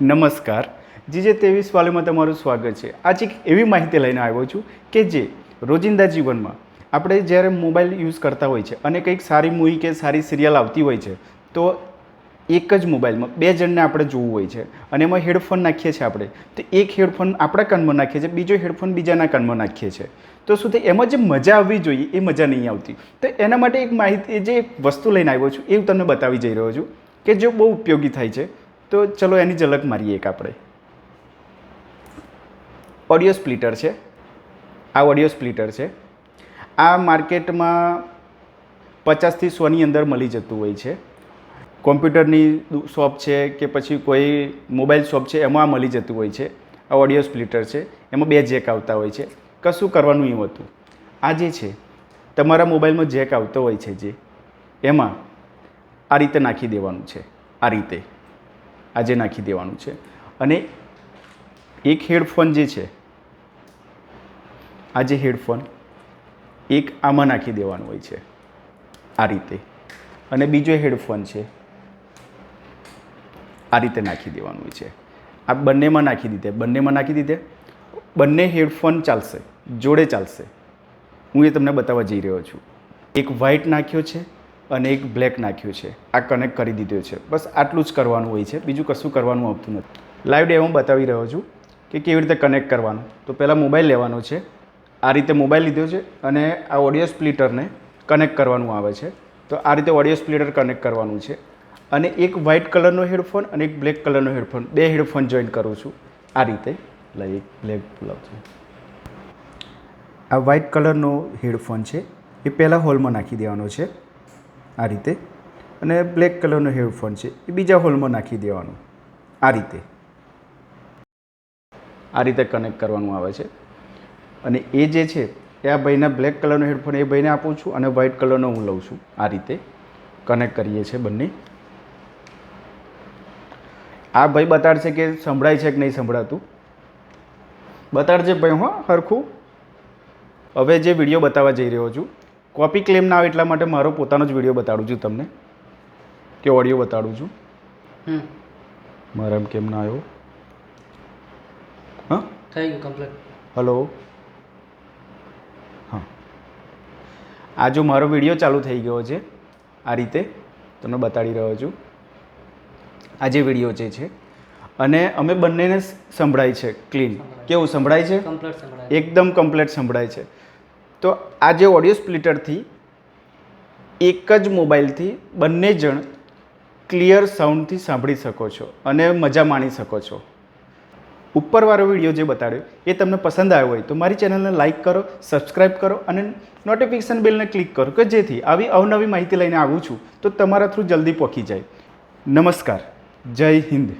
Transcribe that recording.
નમસ્કાર. જીજે 23 વાલીમાં તમારું સ્વાગત છે. આજે એક એવી માહિતી લઈને આવ્યો છું કે જે રોજિંદા જીવનમાં આપણે જ્યારે મોબાઈલ યુઝ કરતા હોય છે અને કંઈક સારી મૂવી કે સારી સિરિયલ આવતી હોય છે તો એક જ મોબાઈલમાં બે જણને આપણે જોવું હોય છે અને એમાં હેડફોન નાખીએ છીએ આપણે, તો એક હેડફોન આપણા કાનમાં નાખીએ છીએ, બીજો હેડફોન બીજાના કાનમાં નાખીએ છીએ, તો શું થાય એમાં જે મજા આવવી જોઈએ એ મજા નહીં આવતી. તો એના માટે એક માહિતી જે વસ્તુ લઈને આવ્યો છું એ હું તમને બતાવી જઈ રહ્યો છું કે જે બહુ ઉપયોગી થાય છે. તો ચલો એની ઝલક મારીએ એક આપણે. ઓડિયો સ્પ્લિટર છે. આ ઓડિયો સ્પ્લિટર છે. આ માર્કેટમાં 50થી 100ની અંદર મળી જતું હોય છે. કોમ્પ્યુટરની શોપ છે કે પછી કોઈ મોબાઈલ શોપ છે એમાં આ મળી જતું હોય છે. આ ઓડિયો સ્પ્લિટર છે. એમાં બે જેક આવતા હોય છે. કશું કરવાનું એવું હતું. આ જે છે તમારા મોબાઈલમાં જેક આવતો હોય છે જે એમાં આ રીતે નાખી દેવાનું છે. આ રીતે આજે નાખી દેવાનું છે અને એક હેડફોન જે છે આ જે હેડફોન એક આમાં નાખી દેવાનું હોય છે આ રીતે, અને બીજો હેડફોન છે આ રીતે નાખી દેવાનું હોય છે. આ બંનેમાં નાખી દીધે બંને હેડફોન ચાલશે, જોડે ચાલશે. હું એ તમને બતાવવા જઈ રહ્યો છું. એક વ્હાઇટ નાખ્યો છે અને એક બ્લેક નાખ્યું છે. આ કનેક્ટ કરી દીધો છે. બસ આટલું જ કરવાનું હોય છે, બીજું કશું કરવાનું આવતું નથી. લાઈવ ડેમો બતાવી રહ્યો છું કે કેવી રીતે કનેક્ટ કરવાનું. તો પહેલાં મોબાઈલ લેવાનો છે. આ રીતે મોબાઈલ લીધો છે અને આ ઓડિયો સ્પ્લિટરને કનેક્ટ કરવાનું આવે છે. તો આ રીતે ઓડિયો સ્પ્લિટર કનેક્ટ કરવાનું છે અને એક વ્હાઇટ કલરનો હેડફોન અને એક બ્લેક કલરનો હેડફોન, બે હેડફોન જોઈન કરું છું આ રીતે. એક બ્લેક બોલાવશું. આ વ્હાઇટ કલરનો હેડફોન છે એ પહેલાં હોલમાં નાખી દેવાનો છે આ રીતે, અને બ્લેક કલરનો હેડફોન છે એ બીજા હોલમાં નાખી દેવાનું આ રીતે. આ રીતે કનેક્ટ કરવાનું આવે છે. અને એ જે છે એ આ ભાઈના બ્લેક કલરનો હેડફોન એ ભાઈને આપું છું અને વ્હાઇટ કલરનો હું લઉં છું. આ રીતે કનેક્ટ કરીએ છીએ બંને. આ ભાઈ બતાડશે કે સંભળાય છે કે નહીં સંભળાતું. બતાડજે ભાઈ. હો સરખું. હવે જે વિડીયો બતાવવા જઈ રહ્યો છું, કોપી ક્લેમ ના આવે એટલા માટે મારો પોતાનો જ વિડીયો બતાડું છું તમને, કે ઓડિયો બતાડું છું. મારા કેમ ના આવ્યો? હા થઈ ગયું કમ્પ્લીટ. હલો. હા, આ જો મારો વિડીયો ચાલુ થઈ ગયો છે આ રીતે તમને બતાડી રહ્યો છું. આ જે વિડીયો જે છે અને અમે બંનેને સંભળાય છે ક્લીન. કેવું સંભળાય છે? કમ્પ્લીટ સંભળાય. એકદમ કમ્પ્લીટ સંભળાય છે. તો આ જે ઓડિયો સ્પ્લિટરથી એક જ મોબાઈલથી બંને જણ ક્લિયર સાઉન્ડથી સાંભળી શકો છો અને મજા માણી શકો છો. ઉપરવાળો વિડીયો જે બતાડ્યો એ તમને પસંદ આવ્યો હોય તો મારી ચેનલને લાઇક કરો, સબસ્ક્રાઈબ કરો અને નોટિફિકેશન બેલને ક્લિક કરો કે જેથી આવી અવનવી માહિતી લઈને આવું છું તો તમારા થ્રુ જલ્દી પહોંચી જાય. નમસ્કાર. જય હિન્દ.